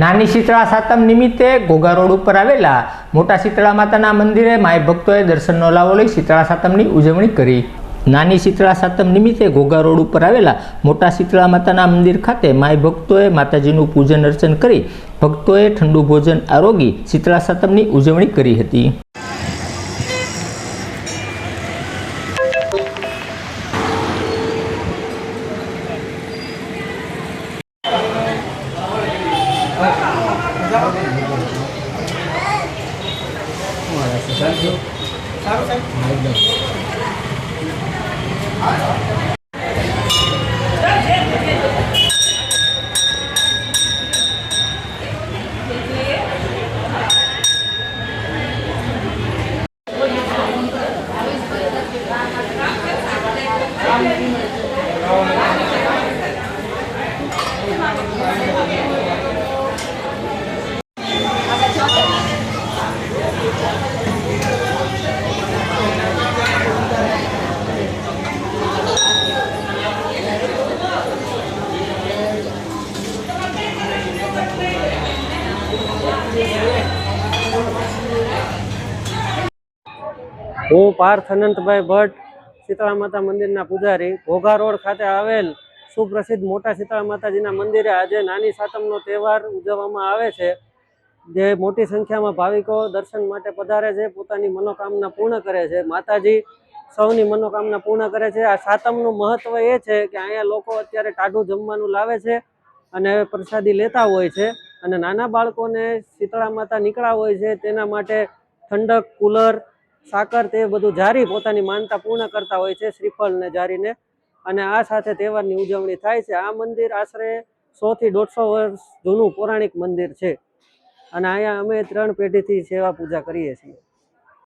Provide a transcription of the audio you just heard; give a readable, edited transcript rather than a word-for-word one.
નાની શીતળા સાતમ નિમિત્તે ઘોઘા રોડ ઉપર આવેલા મોટા શીતળા માતાના મંદિરે માઈ ભક્તોએ દર્શનનો લાવો લઈ શીતળા સાતમની ઉજવણી કરી। નાની શીતળા સાતમ નિમિત્તે ઘોઘા રોડ ઉપર આવેલા મોટા શીતળા માતાના મંદિર ખાતે માઈ ભક્તોએ માતાજીનું પૂજન અર્ચન કરી ભક્તોએ ઠંડુ ભોજન આરોગી શીતળા સાતમની ઉજવણી કરી હતી। હું પાર્થ અનંતભાઈ ભટ્ટ શીતળા માતા મંદિરના પૂજારી ઘોઘા રોડ ખાતે આવેલ સુપ્રસિદ્ધ મોટા શીતળા માતાજીના મંદિરે આજે નાની સાતમનો તહેવાર ઉજવવામાં આવે છે। જે મોટી સંખ્યામાં ભાવિકો દર્શન માટે પધારે છે, પોતાની મનોકામના પૂર્ણ કરે છે। માતાજી સૌની મનોકામના પૂર્ણ કરે છે। આ સાતમનું મહત્વ એ છે કે અહીંયા લોકો અત્યારે ટાઢું જમવાનું લાવે છે અને પ્રસાદી લેતા હોય છે અને નાના બાળકોને શીતળા માતા નીકળ્યા હોય છે તેના માટે ઠંડક, કુલર, સાકર તે બધું જારી પોતાની માનતા પૂર્ણ કરતા હોય છે, શ્રીફળ ને જારીને। અને આ સાથે તહેવારની ઉજવણી થાય છે। આ મંદિર આશરે 100 થી 150 વર્ષ જૂનું પૌરાણિક મંદિર છે અને અહીંયા અમે 3 પેઢીથી સેવા પૂજા કરીએ છીએ।